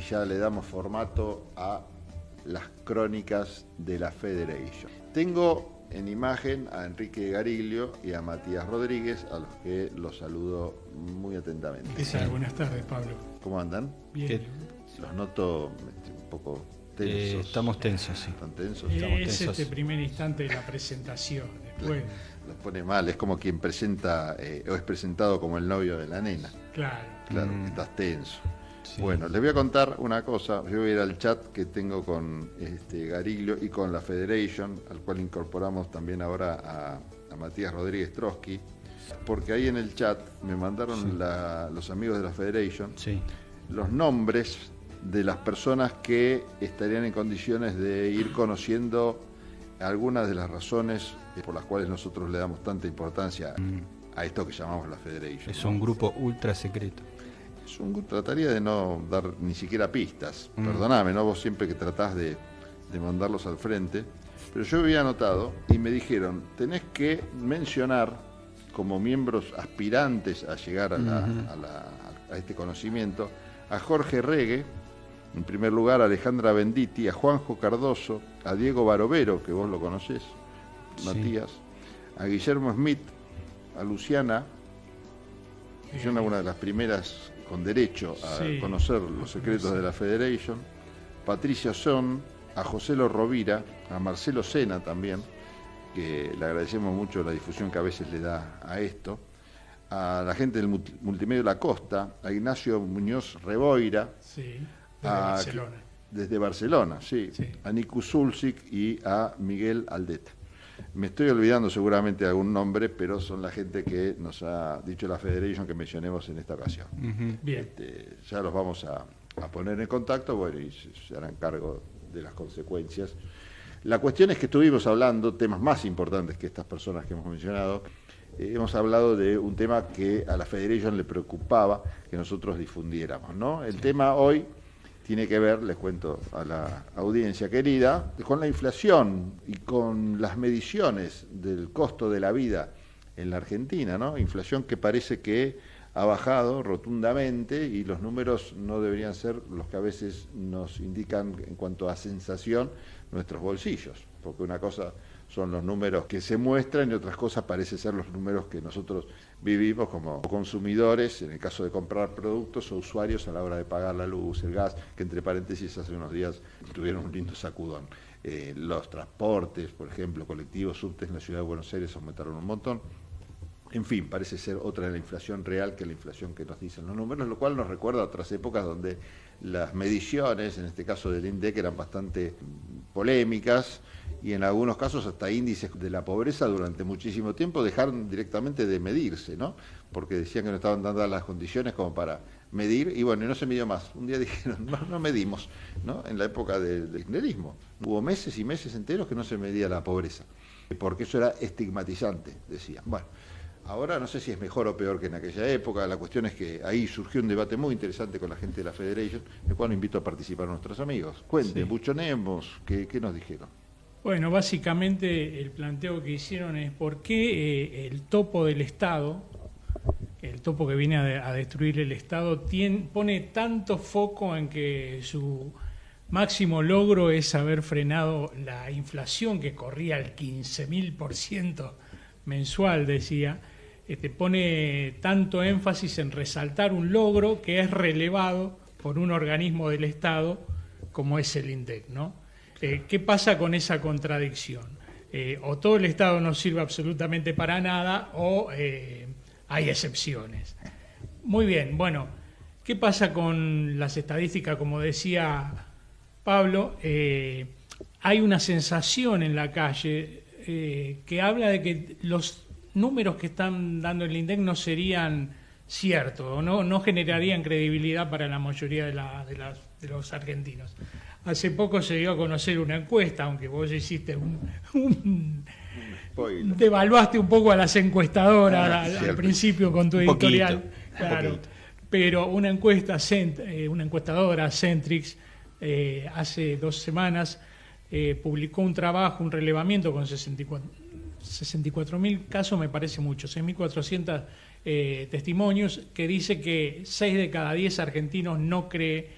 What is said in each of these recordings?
ya le damos formato a las crónicas de la Federation. Tengo en imagen a Enrique Gariglio y a Matías Rodríguez, a los que los saludo muy atentamente. ¿Qué tal? Buenas tardes, Pablo. ¿Cómo andan? Bien. Los noto un poco tensos. Estamos tensos, sí. ¿Están tensos? Estamos Es tensos. este primer instante de la presentación. Después, Los pone mal, es como quien presenta o es presentado como el novio de la nena. claro. Claro, estás tenso. Sí. Bueno, les voy a contar una cosa. Yo voy a ir al chat que tengo con Gariglio y con la Federation, al cual incorporamos también ahora a Matías Rodríguez Trotsky, porque ahí en el chat me mandaron los amigos de la Federation Sí. los nombres de las personas que estarían en condiciones de ir conociendo algunas de las razones por las cuales nosotros le damos tanta importancia a esto que llamamos la Federation. Es ¿no? un grupo ultra secreto. Trataría de no dar ni siquiera pistas. Perdóname, ¿no? Vos siempre que tratás de mandarlos al frente. Pero yo había anotado y me dijeron, tenés que mencionar como miembros aspirantes a llegar a este conocimiento a Jorge Regue, en primer lugar a Alejandra Venditti, a Juanjo Cardoso, a Diego Barovero, que vos lo conocés, Matías, a Guillermo Smith, a Luciana, una de las primeras con derecho a conocer los secretos de la Federation, Patricia Son, a José Lo Rovira, a Marcelo Sena también, que le agradecemos mucho la difusión que a veces le da a esto, a la gente del Multimedio La Costa, a Ignacio Muñoz Reboira, desde Barcelona, a Niku Sulcic y a Miguel Aldeta. Me estoy olvidando seguramente de algún nombre, pero son la gente que nos ha dicho la Federation que mencionemos en esta ocasión. Bien. Ya los vamos a poner en contacto, bueno, y se harán cargo de las consecuencias. La cuestión es que estuvimos hablando temas más importantes que estas personas que hemos mencionado. Hemos hablado de un tema que a la Federation le preocupaba que nosotros difundiéramos, ¿no? El tema hoy tiene que ver, les cuento a la audiencia querida, con la inflación y con las mediciones del costo de la vida en la Argentina, ¿no? Inflación que parece que ha bajado rotundamente y los números no deberían ser los que a veces nos indican en cuanto a sensación nuestros bolsillos, porque una cosa son los números que se muestran y otras cosas parece ser los números que nosotros vivimos como consumidores, en el caso de comprar productos o usuarios a la hora de pagar la luz, el gas, que entre paréntesis hace unos días tuvieron un lindo sacudón. Los transportes, por ejemplo, colectivos, subtes en la ciudad de Buenos Aires aumentaron un montón. En fin, parece ser otra de la inflación real que la inflación que nos dicen los números, lo cual nos recuerda a otras épocas donde las mediciones, en este caso del INDEC, eran bastante polémicas y en algunos casos hasta índices de la pobreza durante muchísimo tiempo dejaron directamente de medirse, ¿no? Porque decían que no estaban dando las condiciones como para medir y bueno, y no se midió más. Un día dijeron, no medimos, ¿no? En la época del kirchnerismo. Hubo meses y meses enteros que no se medía la pobreza, porque eso era estigmatizante, decían. Bueno. Ahora no sé si es mejor o peor que en aquella época, la cuestión es que ahí surgió un debate muy interesante con la gente de la Federation, el cual invito a participar a nuestros amigos. Cuenten, buchonemos, ¿qué nos dijeron? Bueno, básicamente el planteo que hicieron es por qué el topo del Estado, el topo que viene a destruir el Estado, pone tanto foco en que su máximo logro es haber frenado la inflación que corría al 15.000% mensual, decía. Pone tanto énfasis en resaltar un logro que es relevado por un organismo del Estado como es el INDEC, ¿no? ¿Qué pasa con esa contradicción? O todo el Estado no sirve absolutamente para nada o hay excepciones. Muy bien, bueno, ¿qué pasa con las estadísticas? Como decía Pablo, hay una sensación en la calle que habla de que los números que están dando el INDEC no serían ciertos o no generarían credibilidad para la mayoría de los argentinos. Hace poco se dio a conocer una encuesta, aunque vos hiciste un devaluaste un poco a las encuestadoras al principio con tu editorial, claro, pero una encuestadora, Centrix, hace 2 semanas publicó un trabajo, un relevamiento con 64.000 casos, me parece mucho, 6.400 testimonios, que dice que 6 de cada 10 argentinos no cree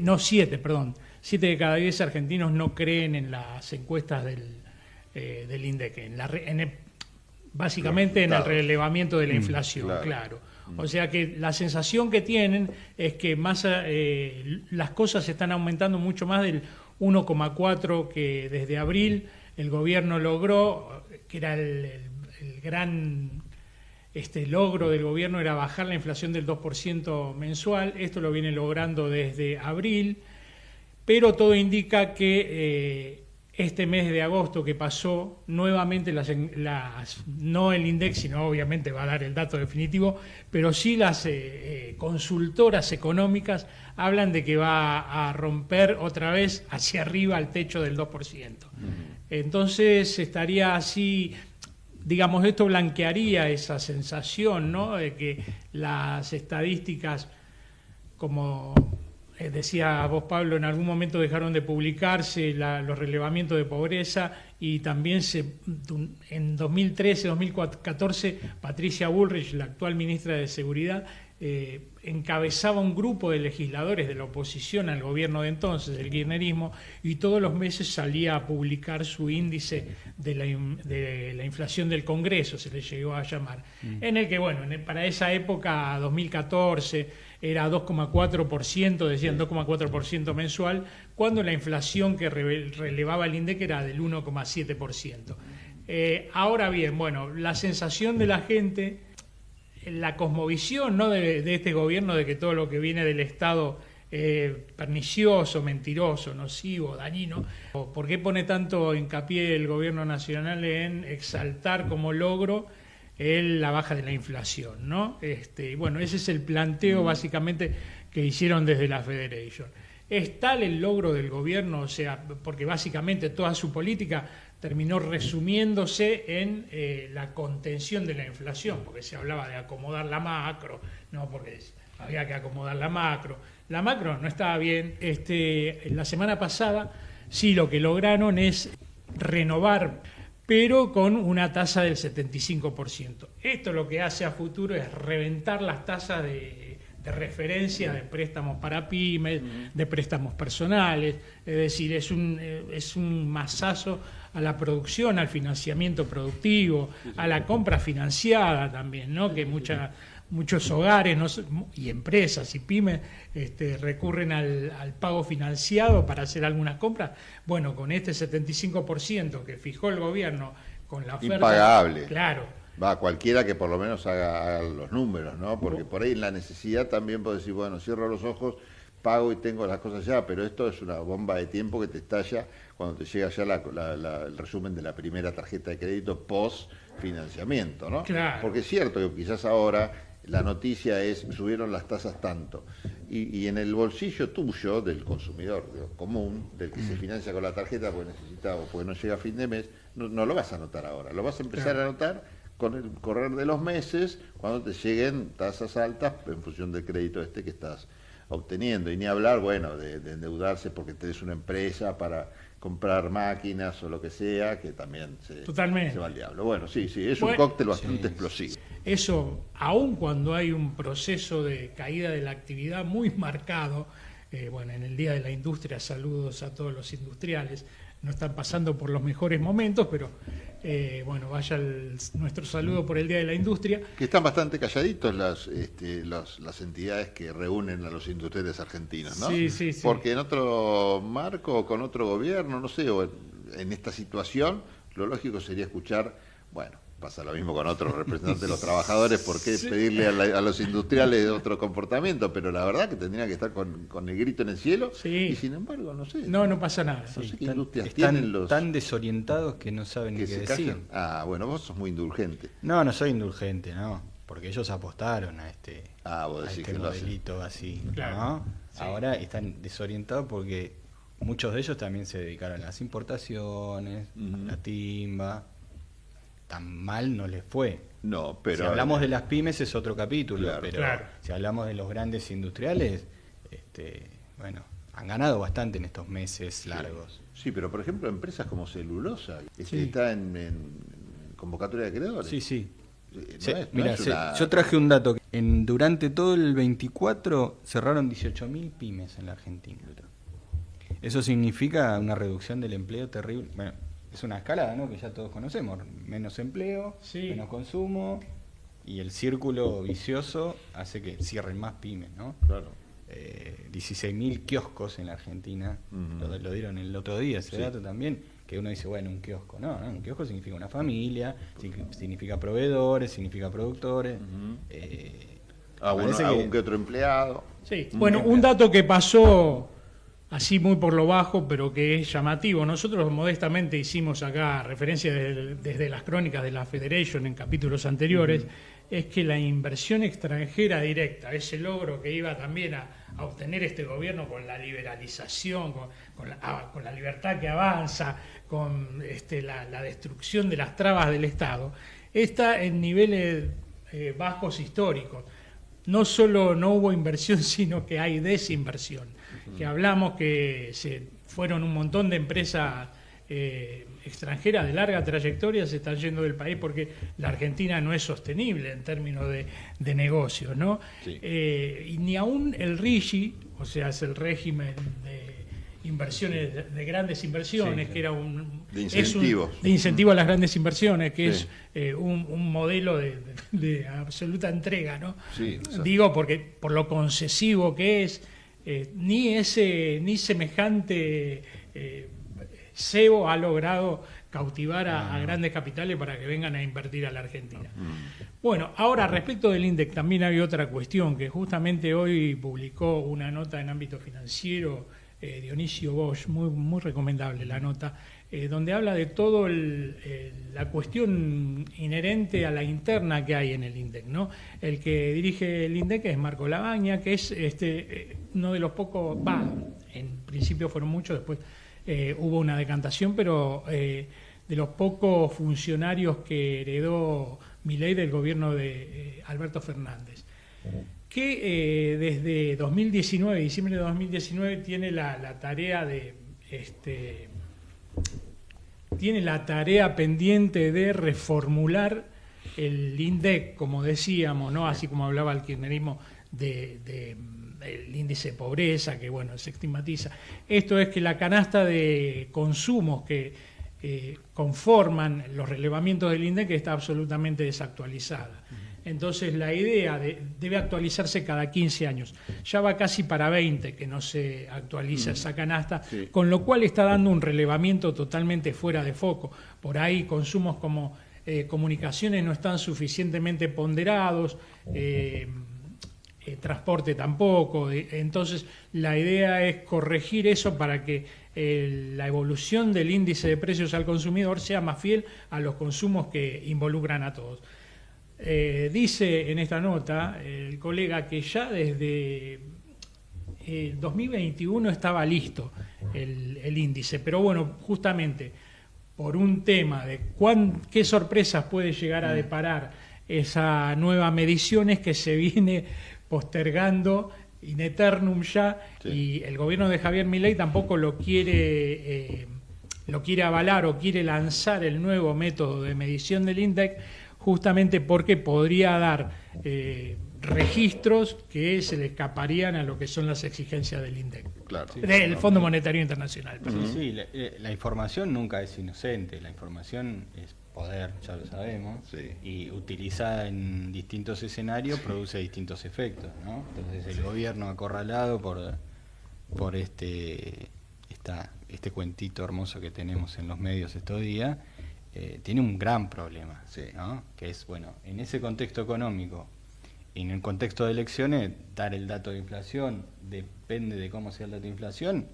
no 7, perdón, 7 de cada 10 argentinos no creen en las encuestas del INDEC, básicamente en el relevamiento de la inflación, claro. O sea que la sensación que tienen es que las cosas están aumentando mucho más del 1,4 que desde abril el gobierno logró, que era el gran logro del gobierno, era bajar la inflación del 2% mensual. Esto lo viene logrando desde abril, pero todo indica que este mes de agosto que pasó, nuevamente no el INDEC, sino obviamente va a dar el dato definitivo, pero sí las consultoras económicas hablan de que va a romper otra vez hacia arriba el techo del 2%. Entonces estaría así, digamos, esto blanquearía esa sensación, ¿no?, de que las estadísticas, como decía vos, Pablo, en algún momento dejaron de publicarse los relevamientos de pobreza, y también en 2013, 2014, Patricia Bullrich, la actual ministra de Seguridad, encabezaba un grupo de legisladores de la oposición al gobierno de entonces, el kirchnerismo, y todos los meses salía a publicar su índice de la inflación del Congreso, se le llegó a llamar, en el que, bueno, para esa época, 2014, era 2,4%, decían 2,4% mensual, cuando la inflación que relevaba el INDEC era del 1,7%. Ahora bien, bueno, la sensación de la gente, la cosmovisión, ¿no?, de este gobierno, de que todo lo que viene del Estado es pernicioso, mentiroso, nocivo, dañino. ¿Por qué pone tanto hincapié el gobierno nacional en exaltar como logro la baja de la inflación, ¿no? Bueno, ese es el planteo básicamente que hicieron desde la Federation. ¿Es tal el logro del gobierno? O sea, porque básicamente toda su política terminó resumiéndose en la contención de la inflación, porque se hablaba de acomodar la macro, no, porque había que acomodar la macro. La macro no estaba bien. La semana pasada sí lo que lograron es renovar, pero con una tasa del 75%. Esto lo que hace a futuro es reventar las tasas de referencia de préstamos para pymes, de préstamos personales, es decir, es un mazazo a la producción, al financiamiento productivo, a la compra financiada también, ¿no?, que muchos hogares y empresas y pymes recurren al pago financiado para hacer algunas compras. Bueno, con este 75% que fijó el gobierno con la oferta... Impagable. Claro. Va, cualquiera que por lo menos haga los números, ¿no? Porque por ahí la necesidad también puede decir, bueno, cierro los ojos, pago y tengo las cosas ya, pero esto es una bomba de tiempo que te estalla cuando te llega ya el resumen de la primera tarjeta de crédito post financiamiento, ¿no? Claro. Porque es cierto que quizás ahora la noticia es subieron las tasas tanto, y en el bolsillo tuyo, del consumidor común, del que se financia con la tarjeta porque necesita o porque no llega a fin de mes, no lo vas a notar ahora, lo vas a empezar a notar con el correr de los meses, cuando te lleguen tasas altas en función del crédito que estás obteniendo. Y ni hablar, bueno, de endeudarse porque tenés una empresa para comprar máquinas o lo que sea, que también se va al diablo. Bueno, sí, es un cóctel bastante explosivo. Eso, aun cuando hay un proceso de caída de la actividad muy marcado, bueno, en el Día de la Industria, saludos a todos los industriales, no están pasando por los mejores momentos, pero bueno, vaya nuestro saludo por el Día de la Industria. Que están bastante calladitos las entidades que reúnen a los industriales argentinos, ¿no? Sí. Porque en otro marco, con otro gobierno, no sé, o en esta situación, lo lógico sería escuchar, bueno, pasa lo mismo con otros representantes de los trabajadores, ¿por qué pedirle a los industriales otro comportamiento? Pero la verdad que tendrían que estar con el grito en el cielo, y sin embargo, no sé. No pasa nada. No sé qué industrias están tienen los... tan desorientados que no saben ni qué decir. Ah, bueno, vos sos muy indulgente. No soy indulgente, no, porque ellos apostaron a vos decís que modelito así, claro, ¿no? Sí. Ahora están desorientados porque muchos de ellos también se dedicaron a las importaciones, a la timba. Tan mal no les fue. No, pero... Si hablamos de las pymes es otro capítulo, claro. Si hablamos de los grandes industriales, bueno, han ganado bastante en estos meses largos. Sí, pero por ejemplo empresas como Celulosa, está en convocatoria de acreedores. Sí. Sí, mira, yo traje un dato. Durante todo el 24 cerraron 18.000 pymes en la Argentina. Eso significa una reducción del empleo terrible. Bueno, es una escalada, ¿no? Que ya todos conocemos. Menos empleo, menos consumo, y el círculo vicioso hace que cierren más pymes, ¿no? Claro. 16.000 kioscos en la Argentina, lo dieron el otro día, ese dato también, que uno dice, bueno, un kiosco. No, un kiosco significa una familia, significa proveedores, significa productores. Algún que otro empleado. Sí. Bueno, un dato que pasó así muy por lo bajo, pero que es llamativo. Nosotros modestamente hicimos acá referencia desde las crónicas de la Federation en capítulos anteriores, es que la inversión extranjera directa, ese logro que iba también a obtener este gobierno con la liberalización, con la libertad que avanza, con la destrucción de las trabas del Estado, está en niveles bajos históricos. No solo no hubo inversión, sino que hay desinversión. Que hablamos que se fueron un montón de empresas extranjeras de larga trayectoria, se están yendo del país porque la Argentina no es sostenible en términos de negocios, ¿no? Sí. Y ni aún el RIGI, o sea, es el régimen de inversiones, de grandes inversiones, que era de incentivos. De incentivo a las grandes inversiones, que es un modelo de absoluta entrega, ¿no? Sí, digo, porque por lo concesivo que es, ni semejante cebo ha logrado cautivar a grandes capitales para que vengan a invertir a la Argentina. Bueno, ahora respecto del INDEC también hay otra cuestión, que justamente hoy publicó una nota en ámbito financiero Dionisio Bosch, muy recomendable la nota, donde habla de todo la cuestión inherente a la interna que hay en el INDEC, ¿no? El que dirige el INDEC es Marco Lavagna, que es uno de los pocos, en principio fueron muchos, después hubo una decantación, pero de los pocos funcionarios que heredó Milei del gobierno de Alberto Fernández, que desde 2019, diciembre de 2019, tiene la tarea tiene la tarea pendiente de reformular el INDEC, como decíamos, ¿no? Así como hablaba el kirchnerismo el índice de pobreza, que bueno, se estigmatiza. Esto es que la canasta de consumos que conforman los relevamientos del INDEC está absolutamente desactualizada. Entonces la idea debe actualizarse cada 15 años. Ya va casi para 20 que no se actualiza esa canasta, con lo cual está dando un relevamiento totalmente fuera de foco. Por ahí consumos como comunicaciones no están suficientemente ponderados, transporte tampoco. Entonces la idea es corregir eso para que la evolución del índice de precios al consumidor sea más fiel a los consumos que involucran a todos. Dice en esta nota el colega que ya desde 2021 estaba listo el índice, pero bueno, justamente por un tema de qué sorpresas puede llegar a deparar esa nueva medición es que se viene postergando in eternum ya, y el gobierno de Javier Milei tampoco lo quiere avalar o quiere lanzar el nuevo método de medición del INDEC, justamente porque podría dar registros que se le escaparían a lo que son las exigencias del INDEC, del Fondo Monetario Internacional. Sí, la información nunca es inocente, la información es poder, ya lo sabemos, y utilizada en distintos escenarios produce distintos efectos, ¿no? Entonces el gobierno acorralado por este cuentito hermoso que tenemos en los medios estos días, tiene un gran problema, ¿no? Que es, bueno, en ese contexto económico y en el contexto de elecciones, dar el dato de inflación, depende de cómo sea el dato de inflación,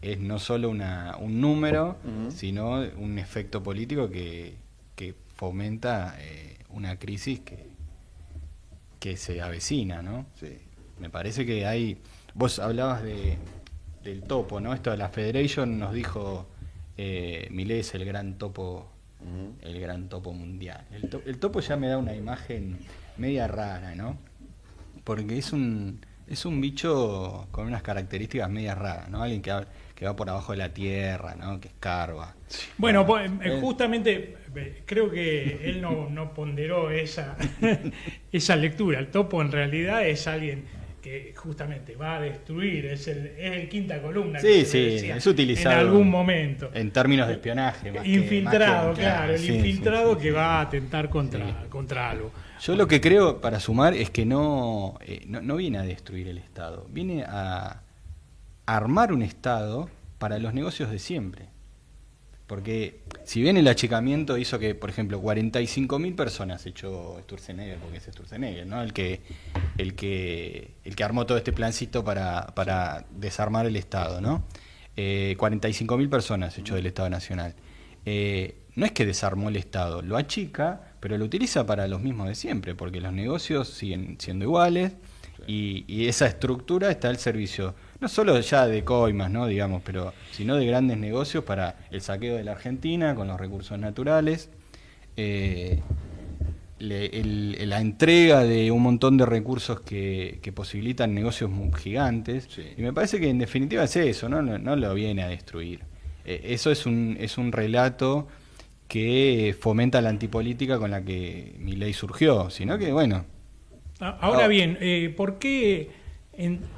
es no solo un número, sino un efecto político que fomenta una crisis que se avecina, ¿no? Me parece que hay... Vos hablabas del topo, ¿no? Esto de la Federation nos dijo Milei es el gran topo, el gran topo mundial. El topo ya me da una imagen media rara, ¿no? Porque es un Es un bicho con unas características medias raras, ¿no? Alguien que va por abajo de la tierra, ¿no? Que escarba. Bueno, pues, justamente creo que él no ponderó esa lectura. El topo en realidad es alguien que justamente va a destruir, es el quinta columna. Sí, es utilizado en algún momento. En términos de espionaje. Infiltrado, claro, el sí, infiltrado que va a atentar contra algo. Yo lo que creo, para sumar, es que no viene a destruir el Estado, viene a armar un Estado para los negocios de siempre. Porque si bien el achicamiento hizo que, por ejemplo, 45.000 personas echó Sturzenegger, porque es Sturzenegger, ¿no? el que armó todo este plancito para desarmar el Estado, ¿no? 45.000 personas echó del Estado Nacional. No es que desarmó el Estado, lo achica, pero lo utiliza para los mismos de siempre, porque los negocios siguen siendo iguales y esa estructura está al servicio, no solo ya de coimas, ¿no? digamos, sino de grandes negocios para el saqueo de la Argentina con los recursos naturales, la entrega de un montón de recursos que posibilitan negocios muy gigantes, y me parece que en definitiva es eso, no lo viene a destruir. Eso es un relato que fomenta la antipolítica con la que Milei surgió, sino que bueno. Ahora bien, ¿por qué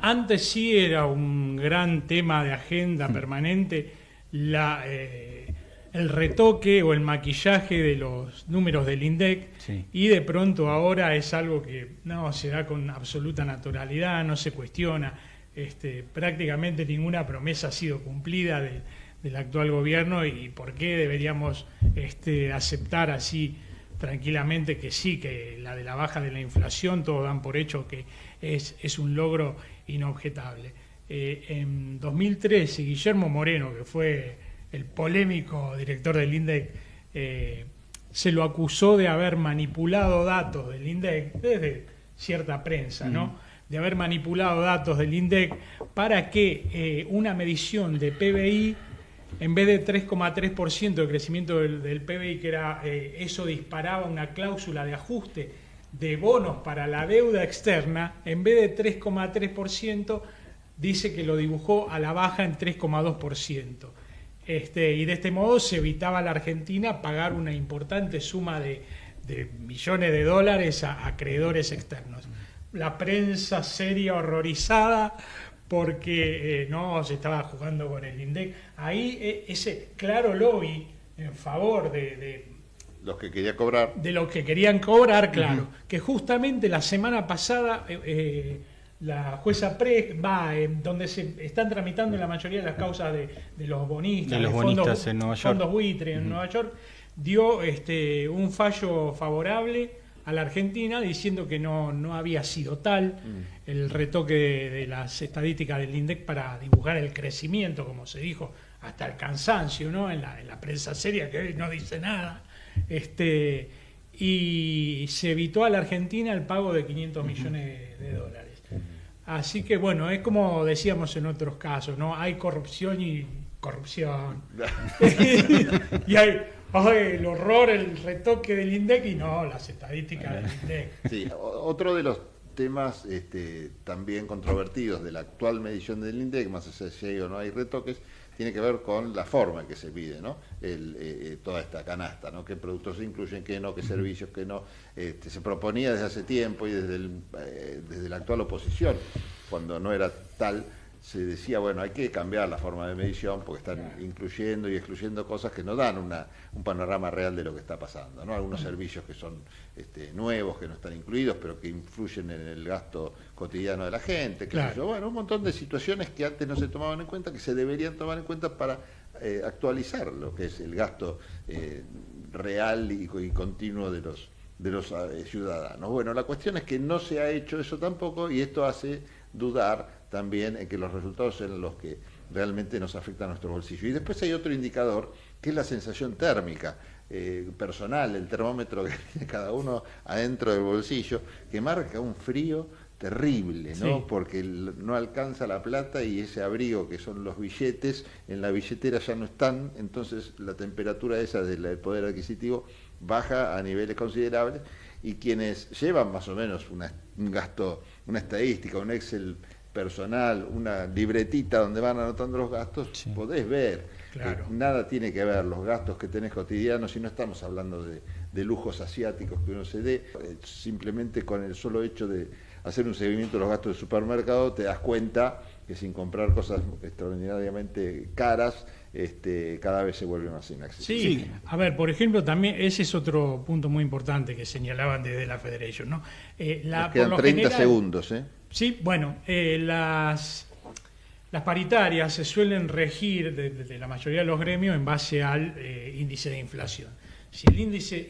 antes sí era un gran tema de agenda permanente el retoque o el maquillaje de los números del INDEC, y de pronto ahora es algo que no se da con absoluta naturalidad, no se cuestiona, prácticamente ninguna promesa ha sido cumplida del actual gobierno, y por qué deberíamos aceptar así tranquilamente que sí, que la de la baja de la inflación todos dan por hecho que es un logro inobjetable. En 2013 Guillermo Moreno, que fue el polémico director del INDEC, se lo acusó de haber manipulado datos del INDEC desde cierta prensa, ¿no? De haber manipulado datos del INDEC para que una medición de PBI, en vez de 3,3% de crecimiento del PBI, que era eso disparaba una cláusula de ajuste de bonos para la deuda externa, en vez de 3,3%, dice que lo dibujó a la baja en 3,2%. Y de este modo se evitaba a la Argentina pagar una importante suma de millones de dólares a acreedores externos. La prensa seria, horrorizada, porque no se estaba jugando con el INDEC. Ahí ese claro lobby en favor de los que querían cobrar. De los que querían cobrar, claro. Que justamente la semana pasada la jueza donde se están tramitando la mayoría de las causas de los bonistas, en Nueva York. Fondos buitre en Nueva York, dio un fallo favorable a la Argentina, diciendo que no había sido tal el retoque de las estadísticas del INDEC para dibujar el crecimiento, como se dijo, hasta el cansancio, ¿no? en la prensa seria, que hoy no dice nada. Y se evitó a la Argentina el pago de 500 millones de dólares. Así que bueno, es como decíamos en otros casos, ¿no? Hay corrupción y corrupción. Y hay el horror, el retoque del INDEC y no las estadísticas del INDEC. Sí, otro de los temas también controvertidos de la actual medición del INDEC, más allá de si hay o no hay retoques, tiene que ver con la forma en que se pide, ¿no? Toda esta canasta, ¿no? Qué productos se incluyen, qué no, qué servicios, qué no. Se proponía desde hace tiempo y desde la actual oposición, cuando no era tal, se decía, bueno, hay que cambiar la forma de medición porque están incluyendo y excluyendo cosas que no dan un panorama real de lo que está pasando, ¿no? Algunos servicios que son nuevos, que no están incluidos, pero que influyen en el gasto cotidiano de la gente, bueno, un montón de situaciones que antes no se tomaban en cuenta, que se deberían tomar en cuenta para actualizar lo que es el gasto real y continuo de los ciudadanos. Bueno, la cuestión es que no se ha hecho eso tampoco, y esto hace dudar también en que los resultados sean los que realmente nos afectan a nuestro bolsillo. Y después hay otro indicador, que es la sensación térmica personal, el termómetro que tiene cada uno adentro del bolsillo, que marca un frío terrible, ¿no? Sí. Porque no alcanza la plata, y ese abrigo que son los billetes, en la billetera ya no están, entonces la temperatura esa del poder adquisitivo baja a niveles considerables, y quienes llevan más o menos un gasto, una estadística, un Excel personal, una libretita donde van anotando los gastos, sí, podés ver que nada tiene que ver los gastos que tenés cotidianos, y no estamos hablando de lujos asiáticos que uno se dé, simplemente con el solo hecho de hacer un seguimiento de los gastos del supermercado te das cuenta que sin comprar cosas extraordinariamente caras, cada vez se vuelve más inaccesible. Sí, a ver, por ejemplo, también ese es otro punto muy importante que señalaban desde la Federation, ¿no? Nos quedan 30 segundos, ¿eh? Sí, bueno, las paritarias se suelen regir de la mayoría de los gremios en base al índice de inflación. Si el índice...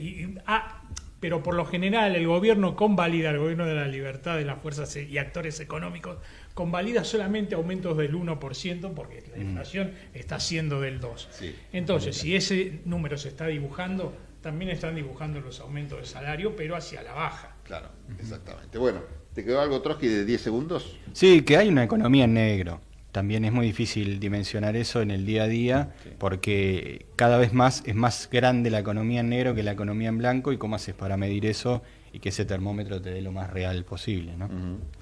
pero por lo general el gobierno convalida, el gobierno de la libertad de las fuerzas y actores económicos, convalida solamente aumentos del 1% porque la inflación está siendo del 2%. Sí, entonces, si ese número se está dibujando, también están dibujando los aumentos de salario, pero hacia la baja. Claro, exactamente. Bueno, ¿te quedó algo, Trotsky, de 10 segundos? Sí, que hay una economía en negro. También es muy difícil dimensionar eso en el día a día, sí, porque cada vez más es más grande la economía en negro que la economía en blanco, y cómo haces para medir eso y que ese termómetro te dé lo más real posible, ¿no?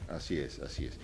Así es, así es.